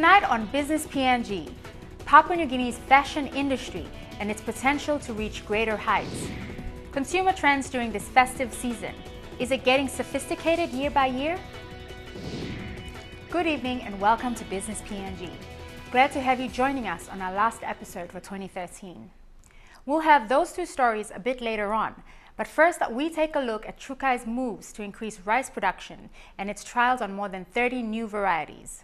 Tonight on Business PNG, Papua New Guinea's fashion industry and its potential to reach greater heights. Consumer trends during this festive season. Is it getting sophisticated year by year? Good evening and welcome to Business PNG. Glad to have you joining us on our last episode for 2013. We'll have those two stories a bit later on, but first we take a look at Trukai's moves to increase rice production and its trials on more than 30 new varieties.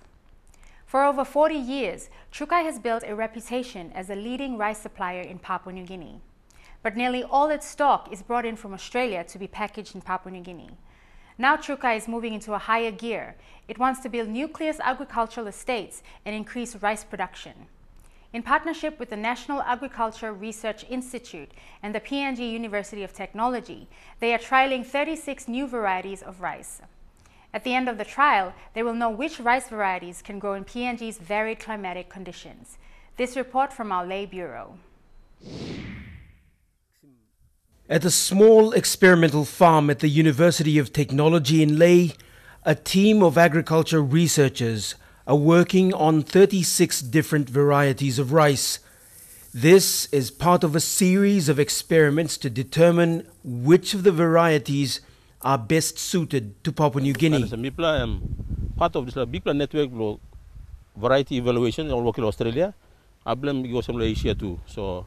For over 40 years, Trukai has built a reputation as a leading rice supplier in Papua New Guinea. But nearly all its stock is brought in from Australia to be packaged in Papua New Guinea. Now Trukai is moving into a higher gear. It wants to build nucleus agricultural estates and increase rice production. In partnership with the National Agriculture Research Institute and the PNG University of Technology, they are trialing 36 new varieties of rice. At the end of the trial, they will know which rice varieties can grow in PNG's varied climatic conditions. This report from our Lay Bureau. At a small experimental farm at the University of Technology in Lay, a team of agriculture researchers are working on 36 different varieties of rice. This is part of a series of experiments to determine which of the varieties are best suited to Papua New Guinea. Part of this big network of variety evaluation all working in Australia. I blame go some Asia too. So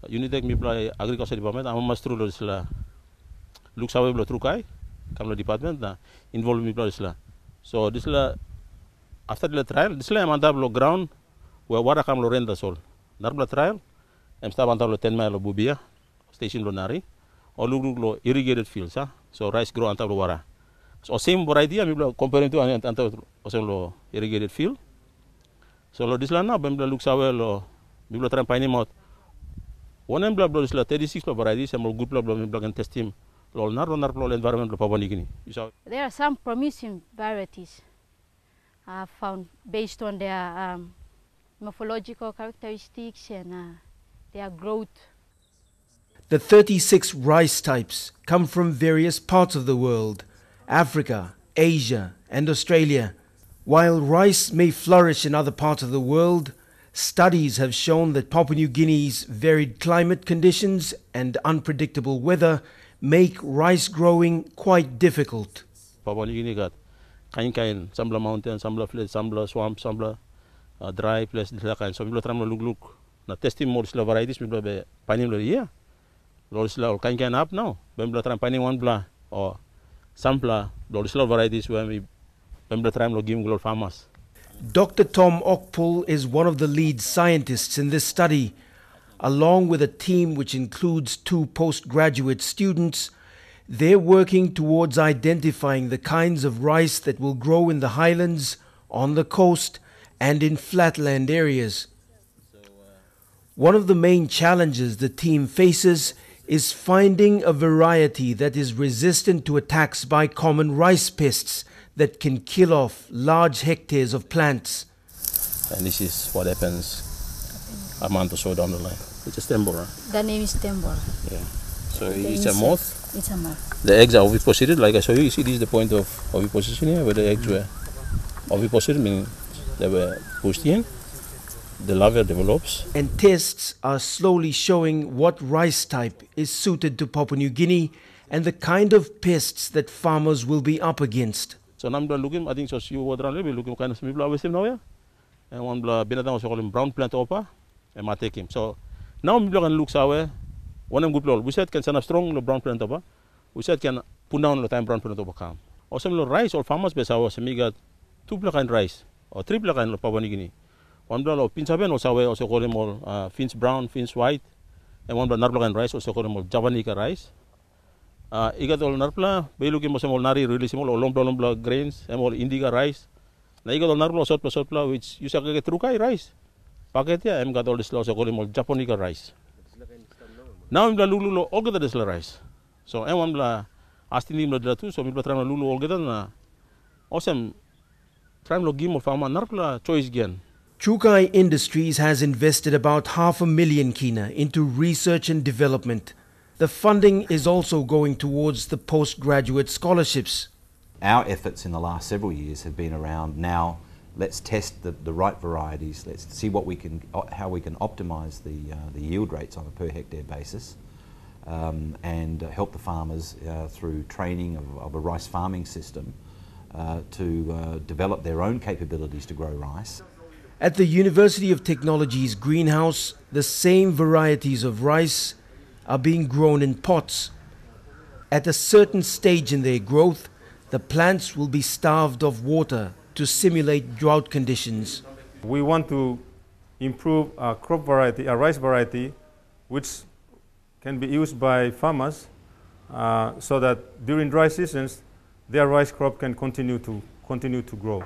Unitec Mipla Agriculture Department, I'm a master of this looks away below Trukai, Kamla Department, involved Mipla Isla. So this after the trial, this I'm on the ground where water come Lorenda Sol. Narbla trial, I'm start on the 10 mile of Bubia, station Lonari, or look irrigated fields. So rice grow on top of water. So same variety, I'm comparing to an irrigated field. So this land now, Bembla looks away, Bibla try and find him out. One blood is 36 varieties, and more good blood and test him. Environment of Papua New Guinea. There are some promising varieties found based on their morphological characteristics and their growth. The 36 rice types come from various parts of the world, Africa, Asia, and Australia. While rice may flourish in other parts of the world, studies have shown that Papua New Guinea's varied climate conditions and unpredictable weather make rice growing quite difficult. Papua New Guinea got kind, some mountain, some flats, some swamp, some dry place, so we try to look. Now testing more varieties, we be finding here. Lol kind up now. Bembla try finding one blah or some blah. Lol varieties where we bembla try to give farmers. Dr. Tom Okpul is one of the lead scientists in this study. Along with a team which includes 2 postgraduate students, they're working towards identifying the kinds of rice that will grow in the highlands, on the coast, and in flatland areas. One of the main challenges the team faces is finding a variety that is resistant to attacks by common rice pests that can kill off large hectares of plants. And this is what happens a month or so down the line. It's a stem borer. The name is stem borer. Yeah. So it's a moth. It's a moth. The eggs are oviposited, like I showed you. You see, this is the point of oviposition here, where the eggs were oviposited, meaning they were pushed in. The larva develops. And tests are slowly showing what rice type is suited to Papua New Guinea and the kind of pests that farmers will be up against. So now I'm looking, I think so you were looking kind of people are with him now, yeah? And one binatang was called him brown plant opa, and I take him. So now I'm looks away. One of them good we said can send a strong brown plant opa. We said can put down the time brown plant opa come. Or some rice or farmers best hours, and we got 2 kind rice or 3 kind of Papua New Guinea. One blood of Pinsaben also call them all Finch brown, Finch white, and one blood Narpla rice also call them all Javanica rice. Igat all Narpla, we look at all Nari really small or long grains, and all Indiga rice. Now you got all Narpla, Sotpla, which you shall get Trukai rice. Packet, yeah, and got all this also call them all Japonica rice. Now I'm Lulu all get this rice. So I'm one asking him too, so we're trying to Lulu all get on awesome. Trying to give more farmer Narpla choice again. Trukai Industries has invested about $500,000 kina into research and development. The funding is also going towards the postgraduate scholarships. Our efforts in the last several years have been around now let's test the right varieties. Let's see what we can, how we can optimise the yield rates on a per hectare basis, and help the farmers through training of a rice farming system to develop their own capabilities to grow rice. At the University of Technology's greenhouse, the same varieties of rice are being grown in pots. At a certain stage in their growth, the plants will be starved of water to simulate drought conditions. We want to improve a crop variety, a rice variety, which can be used by farmers so that during dry seasons, their rice crop can continue to grow.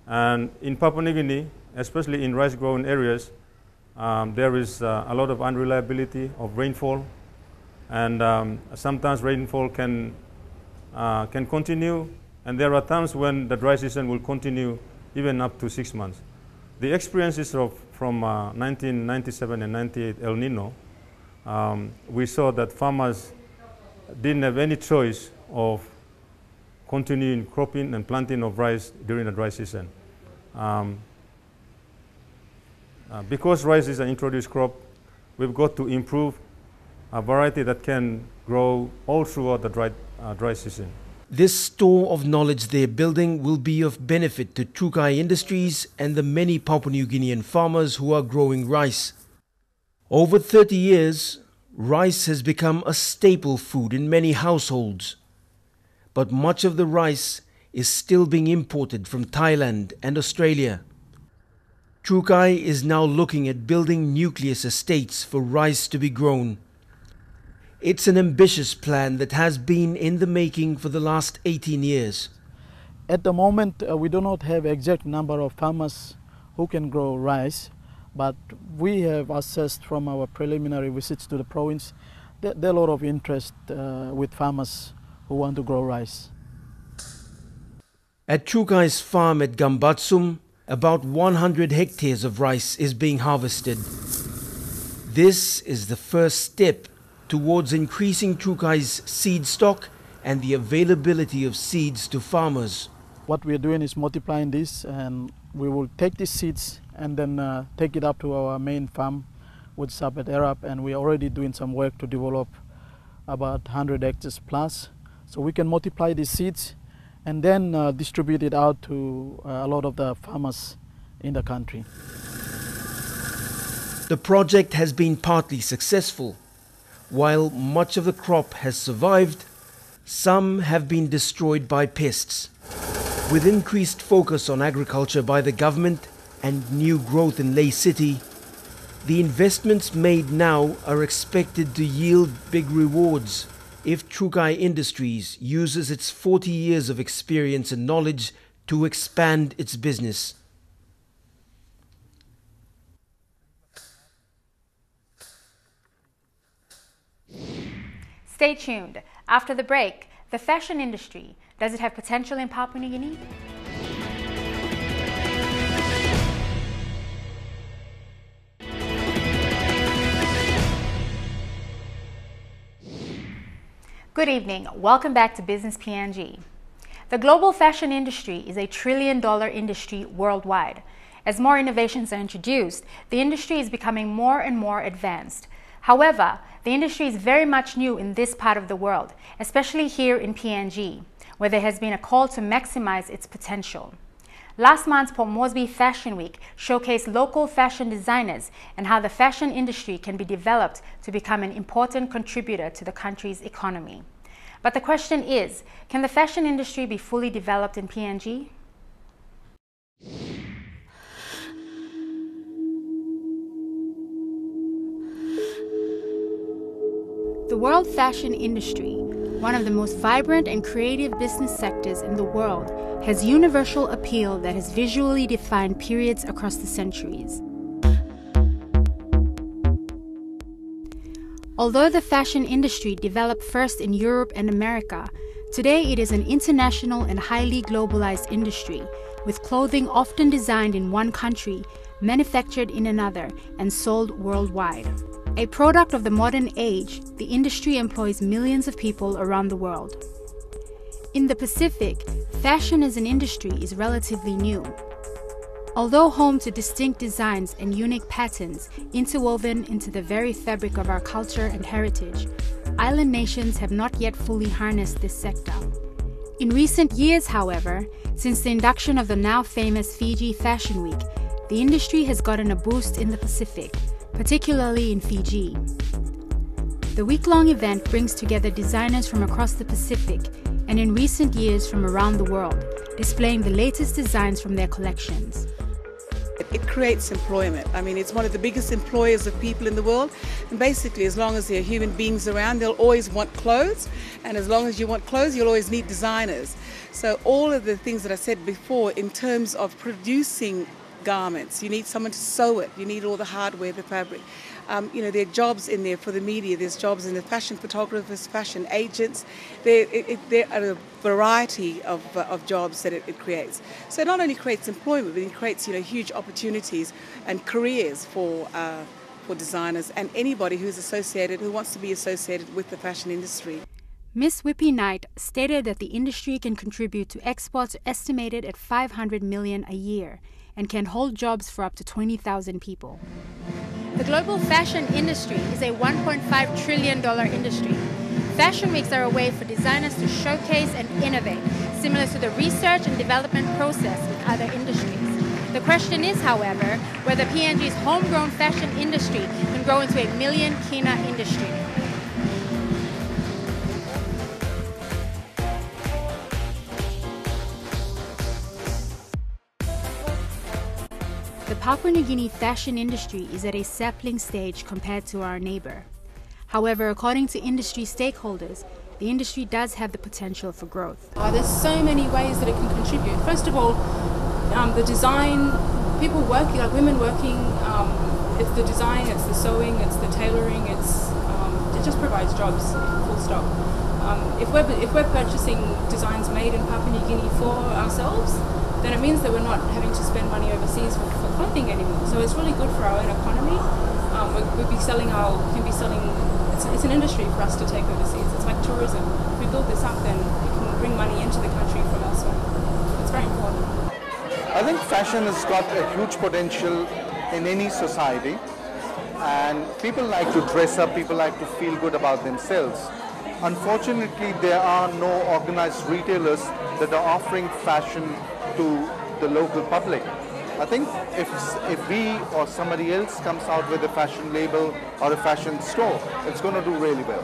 And in Papua New Guinea, especially in rice-grown areas, there is a lot of unreliability of rainfall, and sometimes rainfall can continue, and there are times when the dry season will continue even up to 6 months. The experiences from 1997 and 98 El Nino, we saw that farmers didn't have any choice of continuing cropping and planting of rice during the dry season. Because rice is an introduced crop, we've got to improve a variety that can grow all throughout the dry season. This store of knowledge they're building will be of benefit to Trukai Industries and the many Papua New Guinean farmers who are growing rice. Over 30 years, rice has become a staple food in many households. But much of the rice is still being imported from Thailand and Australia. Trukai is now looking at building nucleus estates for rice to be grown. It's an ambitious plan that has been in the making for the last 18 years. At the moment, we do not have exact number of farmers who can grow rice, but we have assessed from our preliminary visits to the province that there are a lot of interest with farmers who want to grow rice. At Trukai's farm at Gambatsum, about 100 hectares of rice is being harvested. This is the first step towards increasing Trukai's seed stock and the availability of seeds to farmers. What we are doing is multiplying this, and we will take these seeds and then take it up to our main farm with Sabet Arab, and we are already doing some work to develop about 100 hectares plus. So we can multiply these seeds and then distribute it out to a lot of the farmers in the country. The project has been partly successful. While much of the crop has survived, some have been destroyed by pests. With increased focus on agriculture by the government and new growth in Ley City, the investments made now are expected to yield big rewards if Trukai Industries uses its 40 years of experience and knowledge to expand its business. Stay tuned. After the break, the fashion industry, does it have potential in Papua New Guinea? Good evening. Welcome back to Business PNG. The global fashion industry is a $1 trillion industry worldwide. As more innovations are introduced, the industry is becoming more and more advanced. However, the industry is very much new in this part of the world, especially here in PNG, where there has been a call to maximize its potential. Last month's Port Moresby Fashion Week showcased local fashion designers and how the fashion industry can be developed to become an important contributor to the country's economy. But the question is, can the fashion industry be fully developed in PNG? The world fashion industry, one of the most vibrant and creative business sectors in the world, has universal appeal that has visually defined periods across the centuries. Although the fashion industry developed first in Europe and America, today it is an international and highly globalized industry, with clothing often designed in one country, manufactured in another, and sold worldwide. A product of the modern age, the industry employs millions of people around the world. In the Pacific, fashion as an industry is relatively new. Although home to distinct designs and unique patterns interwoven into the very fabric of our culture and heritage, island nations have not yet fully harnessed this sector. In recent years, however, since the induction of the now famous Fiji Fashion Week, the industry has gotten a boost in the Pacific, particularly in Fiji. The week-long event brings together designers from across the Pacific and in recent years from around the world, displaying the latest designs from their collections. It creates employment. I mean, it's one of the biggest employers of people in the world. And basically, as long as there are human beings around, they'll always want clothes. And as long as you want clothes, you'll always need designers. So all of the things that I said before in terms of producing garments, you need someone to sew it. You need all the hardware, the fabric. There are jobs in there for the media. There's jobs in the fashion photographers, fashion agents. There are a variety of jobs that it creates. So it not only creates employment, but it creates huge opportunities and careers for designers and anybody who wants to be associated with the fashion industry. Ms. Whippy Knight stated that the industry can contribute to exports estimated at $500 million a year and can hold jobs for up to 20,000 people. The global fashion industry is a $1.5 trillion industry. Fashion weeks are a way for designers to showcase and innovate, similar to the research and development process with other industries. The question is, however, whether PNG's homegrown fashion industry can grow into a million kina industry. The Papua New Guinea fashion industry is at a sapling stage compared to our neighbor. However, according to industry stakeholders, the industry does have the potential for growth. There's so many ways that it can contribute. First of all, the design, people working, like women working, it's the design, it's the sewing, it's the tailoring, it just provides jobs, full stop. If we're purchasing designs made in Papua New Guinea for ourselves, then it means that we're not having to spend money overseas for clothing anymore. So it's really good for our own economy. It's an industry for us to take overseas. It's like tourism. If we build this up, then we can bring money into the country from elsewhere. It's very important. I think fashion has got a huge potential in any society, and people like to dress up, people like to feel good about themselves. Unfortunately, there are no organized retailers that are offering fashion to the local public. I think if we or somebody else comes out with a fashion label or a fashion store, it's going to do really well.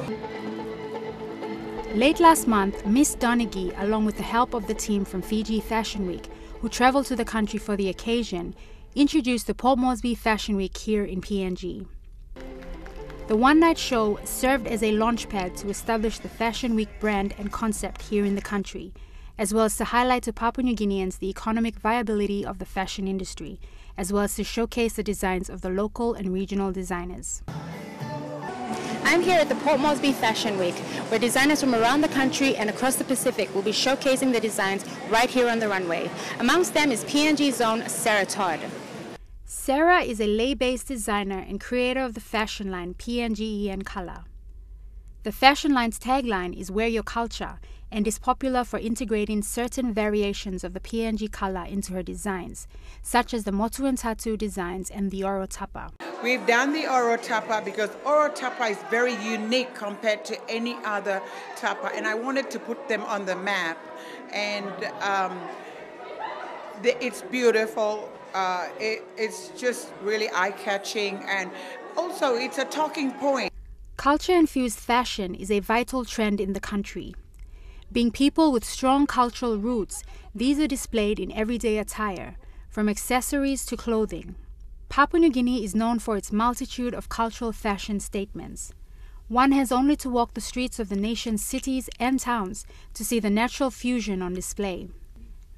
Late last month, Ms. Donaghy, along with the help of the team from Fiji Fashion Week, who traveled to the country for the occasion, introduced the Port Moresby Fashion Week here in PNG. The one-night show served as a launchpad to establish the Fashion Week brand and concept here in the country, as well as to highlight to Papua New Guineans the economic viability of the fashion industry, as well as to showcase the designs of the local and regional designers. I'm here at the Port Moresby Fashion Week, where designers from around the country and across the Pacific will be showcasing the designs right here on the runway. Amongst them is PNG's own Sarah Todd. Sarah is a Lae-based designer and creator of the fashion line PNG in Color. The fashion line's tagline is "Wear Your Culture" and is popular for integrating certain variations of the PNG color into her designs, such as the motu and tatu designs and the oro tapa. We've done the oro tapa because oro tapa is very unique compared to any other tapa, and I wanted to put them on the map. And it's beautiful. It's just really eye-catching, and also it's a talking point. Culture-infused fashion is a vital trend in the country. Being people with strong cultural roots, these are displayed in everyday attire, from accessories to clothing. Papua New Guinea is known for its multitude of cultural fashion statements. One has only to walk the streets of the nation's cities and towns to see the natural fusion on display.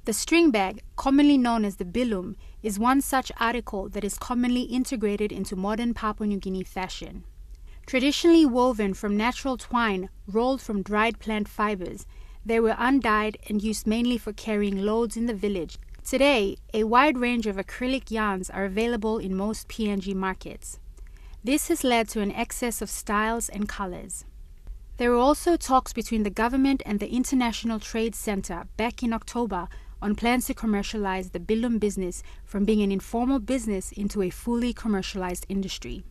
The string bag, commonly known as the bilum, is one such article that is commonly integrated into modern Papua New Guinea fashion. Traditionally woven from natural twine rolled from dried plant fibers, they were undyed and used mainly for carrying loads in the village. Today, a wide range of acrylic yarns are available in most PNG markets. This has led to an excess of styles and colors. There were also talks between the government and the International Trade Center back in October on plans to commercialize the Billum business from being an informal business into a fully commercialized industry.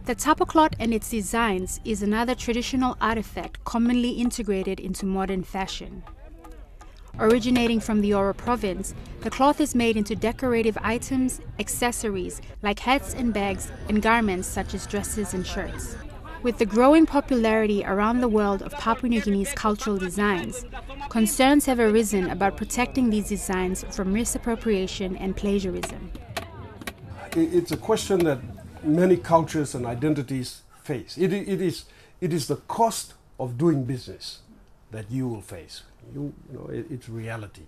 The tapa cloth and its designs is another traditional artifact commonly integrated into modern fashion. Originating from the Oro province, the cloth is made into decorative items, accessories like hats and bags, and garments such as dresses and shirts. With the growing popularity around the world of Papua New Guinea's cultural designs, concerns have arisen about protecting these designs from misappropriation and plagiarism. It's a question that many cultures and identities face. It is the cost of doing business that you will face. It's reality.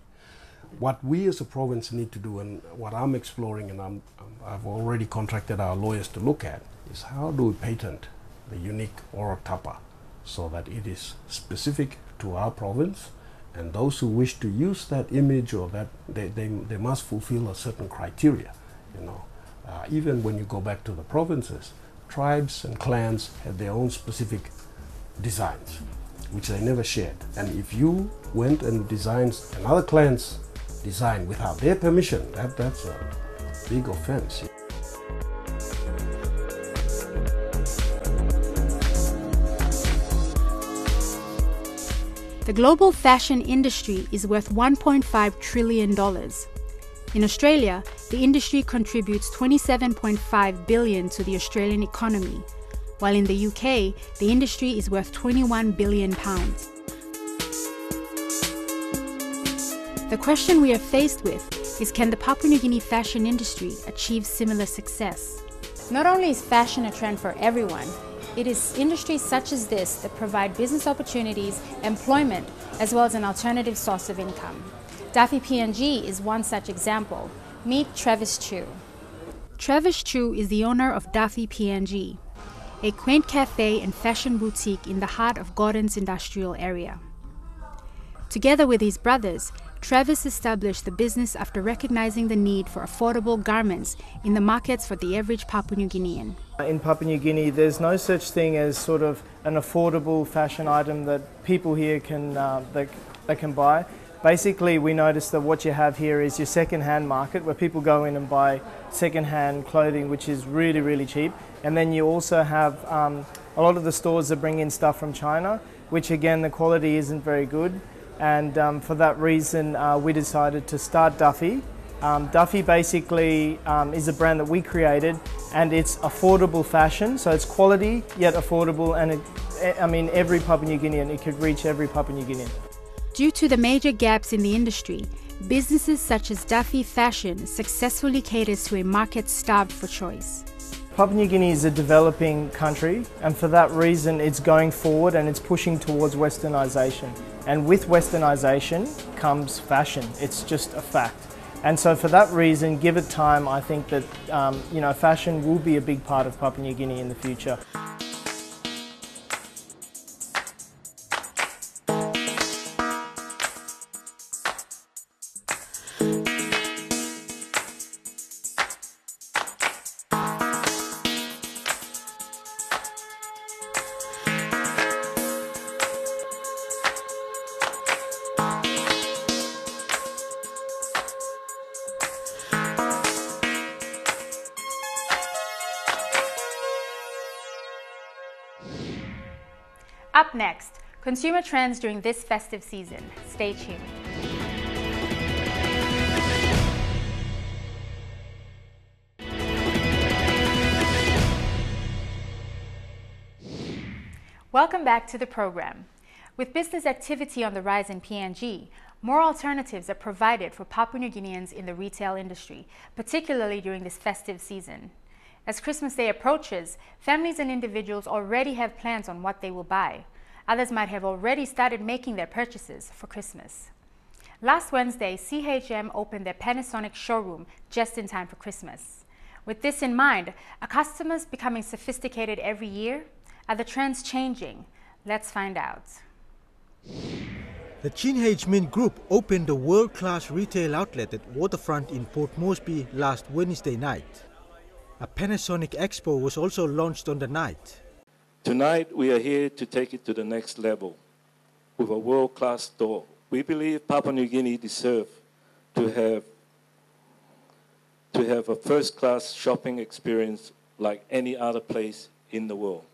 What we as a province need to do, and what I'm exploring, and I've already contracted our lawyers to look at, is how do we patent the unique Oro tapa so that it is specific to our province, and those who wish to use that image or that they must fulfill a certain criteria. Even when you go back to the provinces, tribes and clans had their own specific designs, which they never shared. And if you went and designed another clan's design without their permission, that's a big offense. The global fashion industry is worth $1.5 trillion. In Australia, the industry contributes $27.5 billion to the Australian economy, while in the UK, the industry is worth £21 billion. The question we are faced with is, can the Papua New Guinea fashion industry achieve similar success? Not only is fashion a trend for everyone, it is industries such as this that provide business opportunities, employment, as well as an alternative source of income. Daffy PNG is one such example. Meet Travis Chu. Travis Chu is the owner of Daffy PNG, a quaint cafe and fashion boutique in the heart of Gordon's industrial area. Together with his brothers, Travis established the business after recognizing the need for affordable garments in the markets for the average Papua New Guinean. In Papua New Guinea, there's no such thing as sort of an affordable fashion item that people here can buy. Basically, we noticed that what you have here is your second-hand market, where people go in and buy second-hand clothing, which is really, really cheap. And then you also have a lot of the stores that bring in stuff from China, which again, the quality isn't very good. And for that reason, we decided to start Daffy. Daffy basically is a brand that we created, and it's affordable fashion, so it's quality yet affordable, and every Papua New Guinean, it could reach every Papua New Guinean. Due to the major gaps in the industry, businesses such as Daffy Fashion successfully caters to a market starved for choice. Papua New Guinea is a developing country, and for that reason it's going forward and it's pushing towards westernisation. And with westernisation comes fashion. It's just a fact. And so for that reason, give it time, I think that fashion will be a big part of Papua New Guinea in the future. Up next, consumer trends during this festive season. Stay tuned. Welcome back to the program. With business activity on the rise in PNG, more alternatives are provided for Papua New Guineans in the retail industry, particularly during this festive season. As Christmas Day approaches, families and individuals already have plans on what they will buy. Others might have already started making their purchases for Christmas. Last Wednesday, CHM opened their Panasonic showroom just in time for Christmas. With this in mind, are customers becoming sophisticated every year? Are the trends changing? Let's find out. The Chin H Min Group opened a world-class retail outlet at Waterfront in Port Moresby last Wednesday night. A Panasonic Expo was also launched on the night. Tonight, we are here to take it to the next level with a world-class store. We believe Papua New Guinea deserves to have a first-class shopping experience like any other place in the world.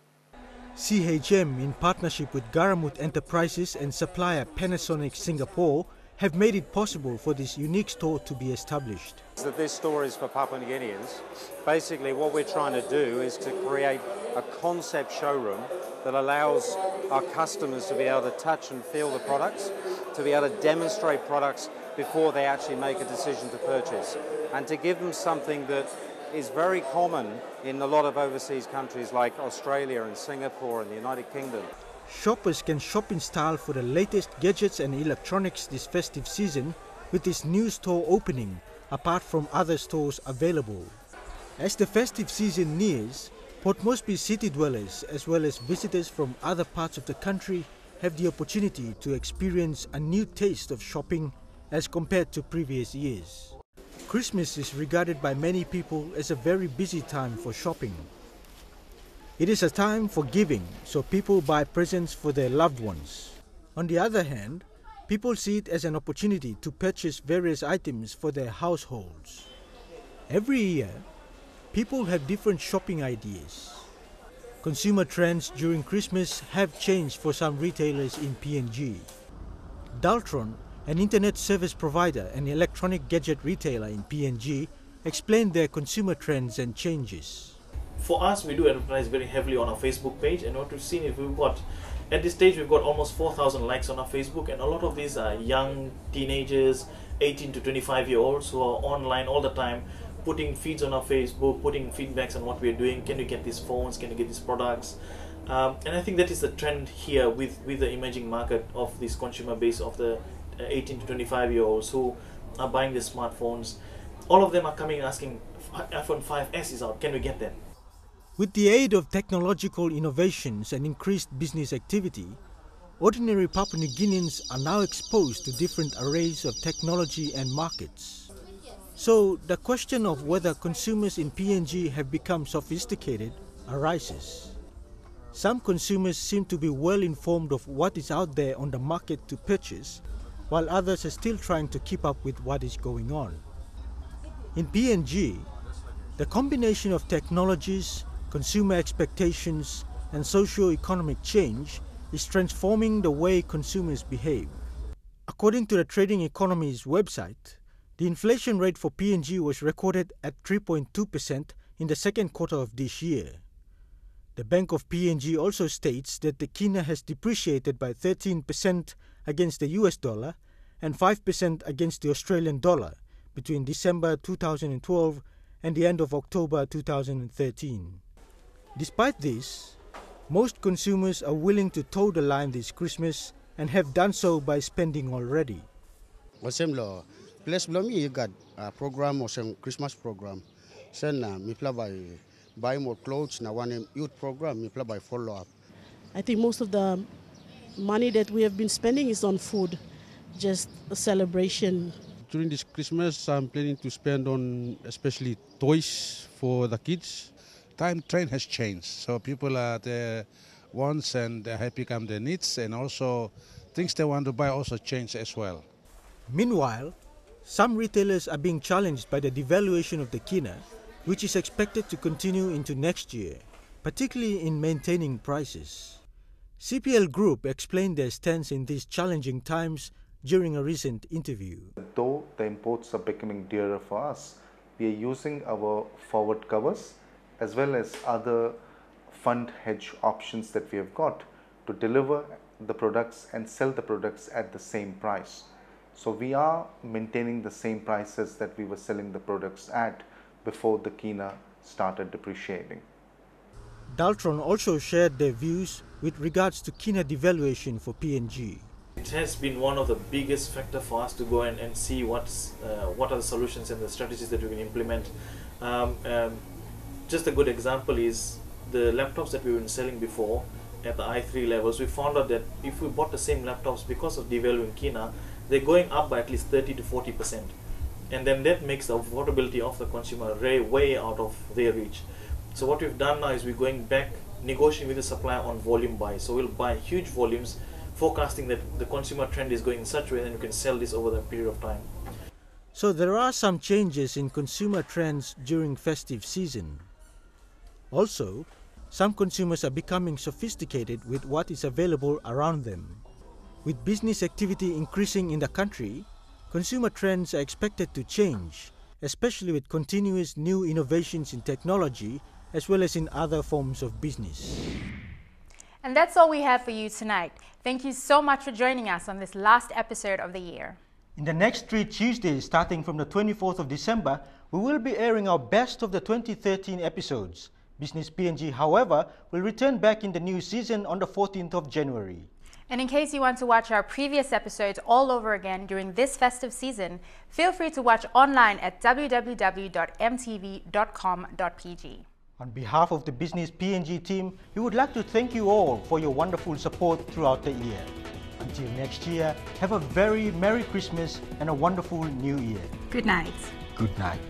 CHM, in partnership with Garamut Enterprises and supplier Panasonic Singapore, have made it possible for this unique store to be established. That this store is for Papua New Guineans. Basically what we're trying to do is to create a concept showroom that allows our customers to be able to touch and feel the products, to be able to demonstrate products before they actually make a decision to purchase, and to give them something that is very common in a lot of overseas countries like Australia and Singapore and the United Kingdom. Shoppers can shop in style for the latest gadgets and electronics this festive season with this new store opening, apart from other stores available. As the festive season nears, Port Moresby city dwellers as well as visitors from other parts of the country have the opportunity to experience a new taste of shopping as compared to previous years. Christmas is regarded by many people as a very busy time for shopping. It is a time for giving, so people buy presents for their loved ones. On the other hand, people see it as an opportunity to purchase various items for their households. Every year, people have different shopping ideas. Consumer trends during Christmas have changed for some retailers in PNG. Daltron, an internet service provider and electronic gadget retailer in PNG, explained their consumer trends and changes. For us, we do advertise very heavily on our Facebook page, and what we've seen is at this stage we've got almost 4,000 likes on our Facebook, and a lot of these are young teenagers, 18 to 25-year-olds who are online all the time, putting feeds on our Facebook, putting feedbacks on what we're doing. Can you get these phones? Can you get these products? And I think that is the trend here with the emerging market of this consumer base of the 18 to 25-year-olds who are buying the smartphones. All of them are coming and asking, iPhone 5S is out, can we get them? With the aid of technological innovations and increased business activity, ordinary Papua New Guineans are now exposed to different arrays of technology and markets. So the question of whether consumers in PNG have become sophisticated arises. Some consumers seem to be well informed of what is out there on the market to purchase, while others are still trying to keep up with what is going on. In PNG, the combination of technologies, consumer expectations, and socio-economic change is transforming the way consumers behave. According to the Trading Economy's website, the inflation rate for PNG was recorded at 3.2% in the second quarter of this year. The Bank of PNG also states that the kina has depreciated by 13% against the US dollar and 5% against the Australian dollar between December 2012 and the end of October 2013. Despite this, most consumers are willing to toe the line this Christmas and have done so by spending already. Plus, you got a program or some Christmas program. Then, me buy more clothes. Now, one youth program, me by follow up. I think most of the money that we have been spending is on food, just a celebration. During this Christmas, I'm planning to spend on especially toys for the kids. Trend has changed, so people are their wants and have become their needs, and also things they want to buy also change as well. Meanwhile, some retailers are being challenged by the devaluation of the kina, which is expected to continue into next year, particularly in maintaining prices. CPL Group explained their stance in these challenging times during a recent interview. Though the imports are becoming dearer for us, we are using our forward covers as well as other fund hedge options that we have got to deliver the products and sell the products at the same price. So we are maintaining the same prices that we were selling the products at before the kina started depreciating. Daltron also shared their views with regards to kina devaluation for PNG. It has been one of the biggest factors for us to go and see what are the solutions and the strategies that we can implement. Just a good example is the laptops that we've been selling before at the i3 levels. We found out that if we bought the same laptops, because of devaluing kina, they're going up by at least 30 to 40%. And then that makes the affordability of the consumer way out of their reach. So what we've done now is we're going back, negotiating with the supplier on volume buy. So we'll buy huge volumes, forecasting that the consumer trend is going in such a way that we can sell this over the period of time. So there are some changes in consumer trends during festive season. Also, some consumers are becoming sophisticated with what is available around them. With business activity increasing in the country, consumer trends are expected to change, especially with continuous new innovations in technology as well as in other forms of business. And that's all we have for you tonight. Thank you so much for joining us on this last episode of the year. In the next 3 Tuesdays, starting from the 24th of December, we will be airing our best of the 2013 episodes. Business PNG, however, will return back in the new season on the 14th of January. And in case you want to watch our previous episodes all over again during this festive season, feel free to watch online at www.mtv.com.pg. On behalf of the Business PNG team, we would like to thank you all for your wonderful support throughout the year. Until next year, have a very Merry Christmas and a wonderful New Year. Good night. Good night.